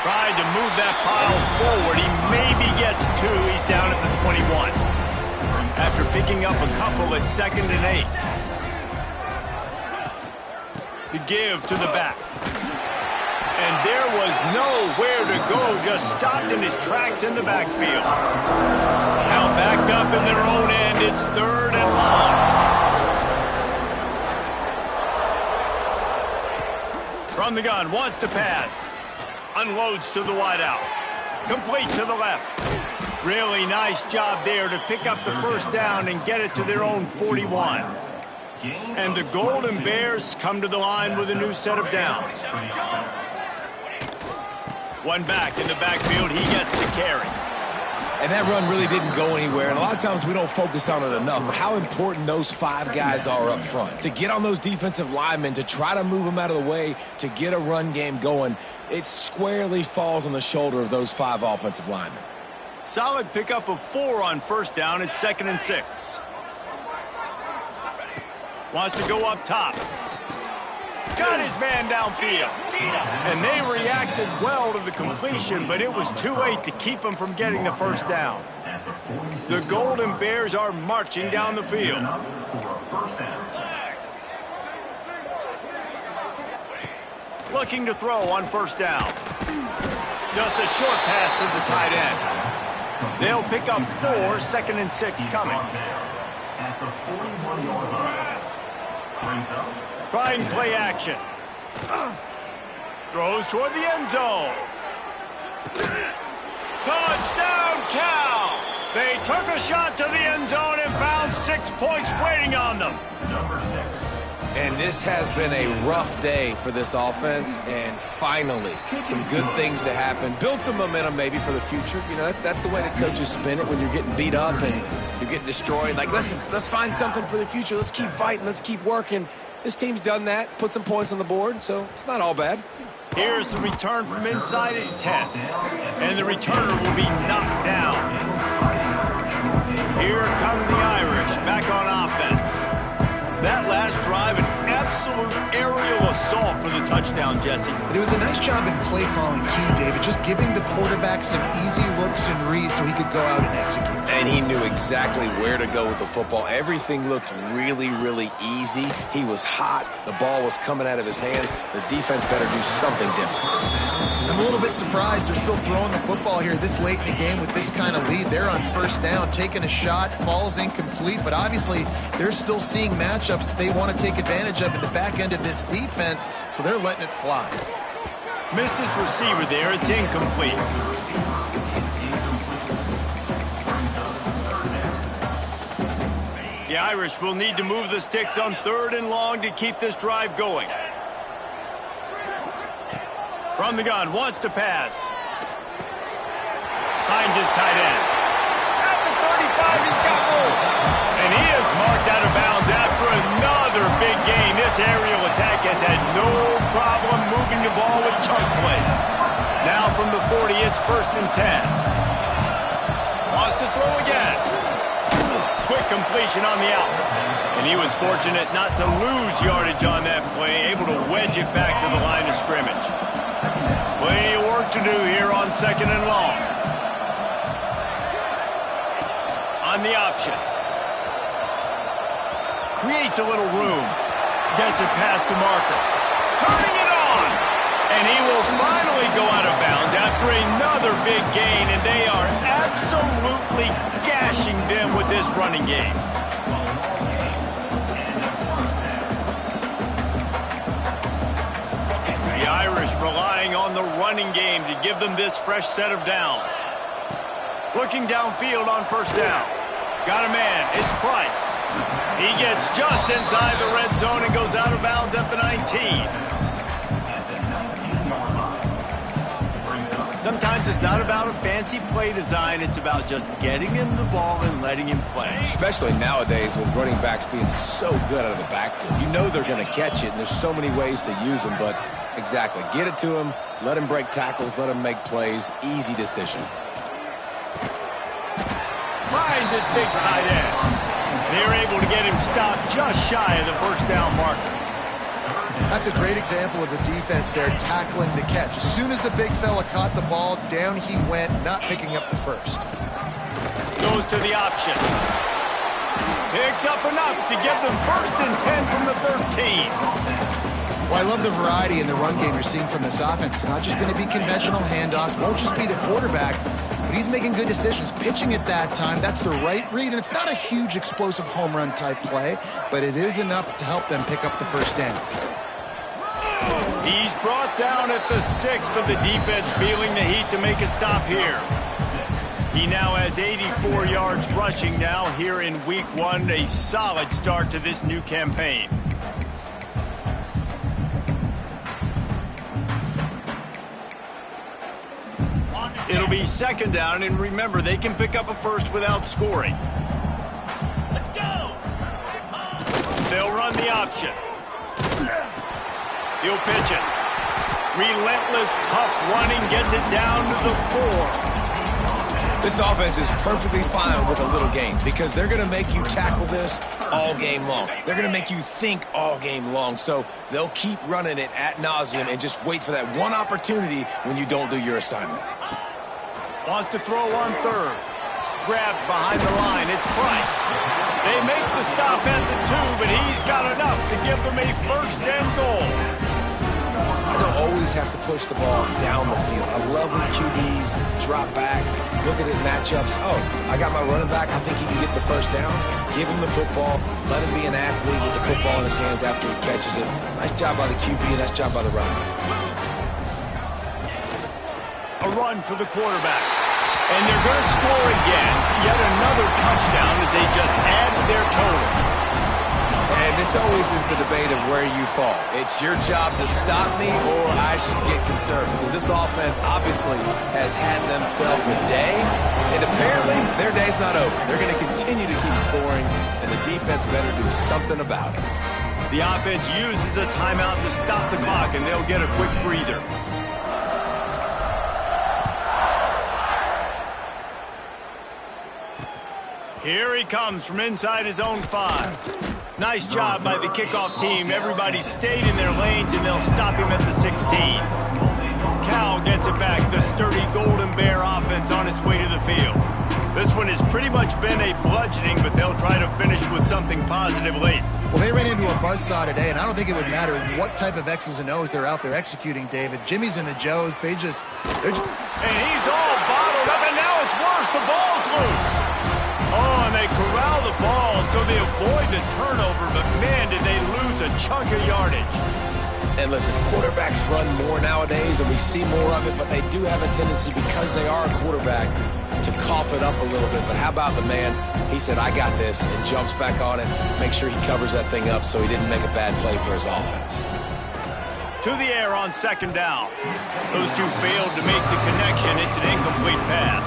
Tried to move that pile forward. He maybe gets 2. He's down at the 21. After picking up a couple at 2nd and 8. The give to the back. And there was nowhere to go. Just stopped in his tracks in the backfield. Now backed up in their own end. It's 3rd and long. From the gun, wants to pass. Unloads to the wideout. Complete to the left. Really nice job there to pick up the 1st down and get it to their own 41. And the Golden Bears come to the line with a new set of downs. One back in the backfield. He gets the carry. And that run really didn't go anywhere, and a lot of times we don't focus on it enough, but how important those 5 guys are up front. To get on those defensive linemen, to try to move them out of the way, to get a run game going, it squarely falls on the shoulder of those 5 offensive linemen. Solid pickup of 4 on 1st down. It's 2nd and 6. Wants to go up top. Got his man downfield. And they reacted well to the completion, but it was too late to keep him from getting the 1st down. The Golden Bears are marching down the field. Looking to throw on 1st down. Just a short pass to the tight end. They'll pick up 4, 2nd and 6 coming. Trying play action. Throws toward the end zone. Touchdown, Cal! They took a shot to the end zone and found 6 points waiting on them. And this has been a rough day for this offense, and finally, some good things to happen. Build some momentum maybe for the future. You know, that's the way that coaches spin it when you're getting beat up and you're getting destroyed. Like, let's find something for the future. Let's keep fighting. Let's keep working. This team's done that, put some points on the board, so it's not all bad. Here's the return from inside his 10, and the returner will be knocked down. Here come the Irish back on offense. That last drive, an absolute aerial assault for the touchdown, Jesse. But it was a nice job in play calling too, David, just giving the quarterback some easy looks and reads so he could go out and execute. And he knew exactly where to go with the football. Everything looked really, really easy. He was hot. The ball was coming out of his hands. The defense better do something different. I'm a little bit surprised they're still throwing the football here this late in the game with this kind of lead. They're on first down, taking a shot, falls incomplete, but obviously they're still seeing matchups that they want to take advantage of in the back end of this defense, so they're letting it fly. Missed his receiver there. It's incomplete. The Irish will need to move the sticks on 3rd and long to keep this drive going. From the gun, wants to pass. Finds his tight end. At the 35, he's got room. And he is marked out of bounds after another big gain. This aerial attack has had no problem moving the ball with chunk plays. Now from the 40, it's 1st and 10. Wants to throw again. Quick completion on the out. And he was fortunate not to lose yardage on that play, able to wedge it back to the line of scrimmage. Plenty of work to do here on 2nd and long. On the option. Creates a little room. Gets it past the marker. Turning it on. And he will finally go out of bounds after another big gain, and they are absolutely gashing them with this running game. The Irish relying on the running game to give them this fresh set of downs. Looking downfield on 1st down. Got a man. It's Price. He gets just inside the red zone and goes out of bounds at the 19. Sometimes it's not about a fancy play design. It's about just getting him the ball and letting him play. Especially nowadays with running backs being so good out of the backfield. You know they're going to catch it, and there's so many ways to use them, but exactly. Get it to him, let him break tackles, let him make plays. Easy decision. Finds his big tight end. They're able to get him stopped just shy of the 1st down marker. That's a great example of the defense there tackling the catch. As soon as the big fella caught the ball, down he went, not picking up the first. Goes to the option. Picks up enough to get them 1st and 10 from the 13. Well, I love the variety in the run game you're seeing from this offense. It's not just going to be conventional handoffs. Won't just be the quarterback, but he's making good decisions. Pitching at that time, that's the right read, and it's not a huge explosive home run type play, but it is enough to help them pick up the 1st down. He's brought down at the 6, but the defense feeling the heat to make a stop here. He now has 84 yards rushing now here in week 1, a solid start to this new campaign. It'll be 2nd down, and remember, they can pick up a first without scoring. Let's go! They'll run the option. He'll pitch it. Relentless, tough running, gets it down to the 4. This offense is perfectly fine with a little game because they're going to make you tackle this all game long. They're going to make you think all game long. So they'll keep running it ad nauseum and just wait for that one opportunity when you don't do your assignment. Wants to throw on 3rd. Grabbed behind the line. It's Price. They make the stop at the 2, but he's got enough to give them a 1st and goal. I don't always have to push the ball down the field. I love when QBs drop back, look at it matchups. Oh, I got my running back. I think he can get the 1st down. Give him the football. Let him be an athlete with the football in his hands after he catches it. Nice job by the QB. Nice job by the running back. A run for the quarterback. And they're going to score again. yet another touchdown as they just add to their total. And this always is the debate of where you fall. It's your job to stop me or I should get concerned, because this offense obviously has had themselves a day, and apparently their day's not over. They're going to continue to keep scoring, and the defense better do something about it. The offense uses a timeout to stop the clock, and they'll get a quick breather. Here he comes from inside his own 5. Nice job by the kickoff team. Everybody stayed in their lanes, and they'll stop him at the 16. Cal gets it back. The sturdy Golden Bear offense on its way to the field. This one has pretty much been a bludgeoning, but they'll try to finish with something positive late. Well, they ran into a buzzsaw today, and I don't think it would matter what type of X's and O's they're out there executing, David. Jimmy's and the Joes, they're just... And he's all bottled up, and now it's worse. The ball's loose. Oh, and they corral the ball, so they avoid the turnover, but man, did they lose a chunk of yardage. And listen, quarterbacks run more nowadays, and we see more of it, but they do have a tendency, because they are a quarterback, to cough it up a little bit. But how about the man? He said, I got this, and jumps back on it, make sure he covers that thing up so he didn't make a bad play for his offense. To the air on second down. Those two failed to make the connection. It's an incomplete pass.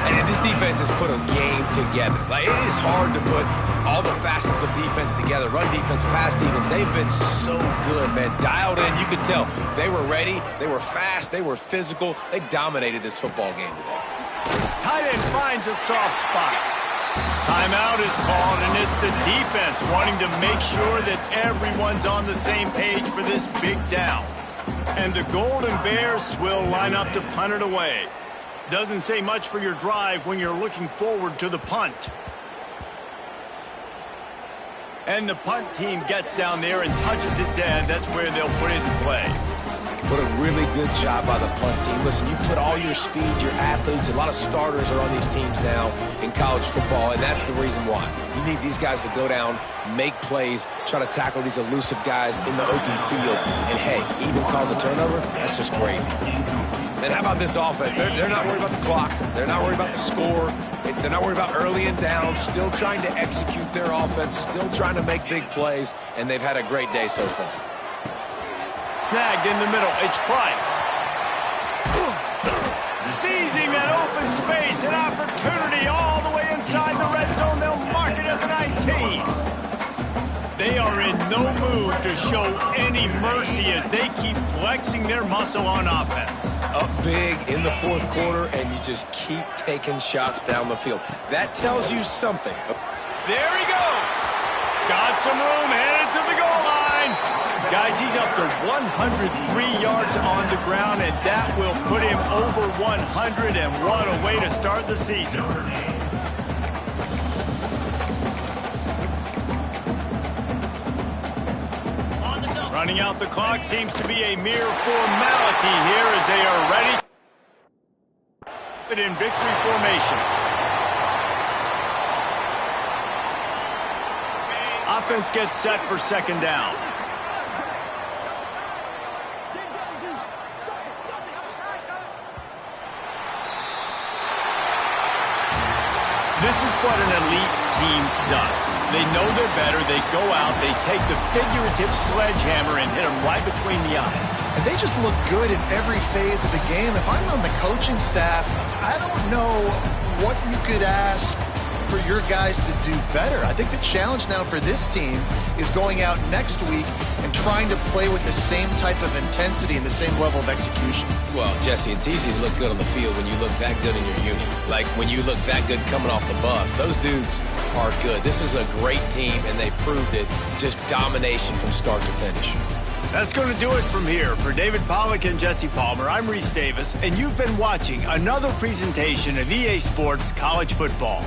And this defense has put a game together. Like, it is hard to put all the facets of defense together. Run defense, pass defense. They've been so good, man. Dialed in. You could tell they were ready. They were fast. They were physical. They dominated this football game today. Tight end finds a soft spot. Timeout is called, and it's the defense wanting to make sure that everyone's on the same page for this big down. And the Golden Bears will line up to punt it away. Doesn't say much for your drive when you're looking forward to the punt. And the punt team gets down there and touches it dead. That's where they'll put it in play. What a really good job by the punt team. Listen, you put all your speed, your athletes, a lot of starters are on these teams now in college football, and that's the reason why. You need these guys to go down, make plays, try to tackle these elusive guys in the open field, and hey, even cause a turnover, that's just great. And how about this offense? They're not worried about the clock. They're not worried about the score. They're not worried about early and down. Still trying to execute their offense. Still trying to make big plays. And they've had a great day so far. Snagged in the middle. It's Price. Seizing that open space. An opportunity all the way inside the red zone. They'll mark it at the 19. They are in no mood to show any mercy as they keep flexing their muscle on offense. Up big in the fourth quarter, and you just keep taking shots down the field. That tells you something. There he goes. Got some room, headed to the goal line. Guys, he's up to 103 yards on the ground, and that will put him over 100, and what a way to start the season. Running out the clock seems to be a mere formality here as they are ready in victory formation. Offense gets set for second down. This is what an elite team does. They know they're better. They go out. They take the figurative sledgehammer and hit them right between the eyes. And they just look good in every phase of the game. If I'm on the coaching staff, I don't know what you could ask for your guys to do better. I think the challenge now for this team is going out next week and trying to play with the same type of intensity and the same level of execution. Well, Jesse, it's easy to look good on the field when you look that good in your unit. Like when you look that good coming off the bus. Those dudes are good. This is a great team, and they proved it. Just domination from start to finish. That's going to do it from here. For David Pollack and Jesse Palmer, I'm Reese Davis, and you've been watching another presentation of EA Sports College Football.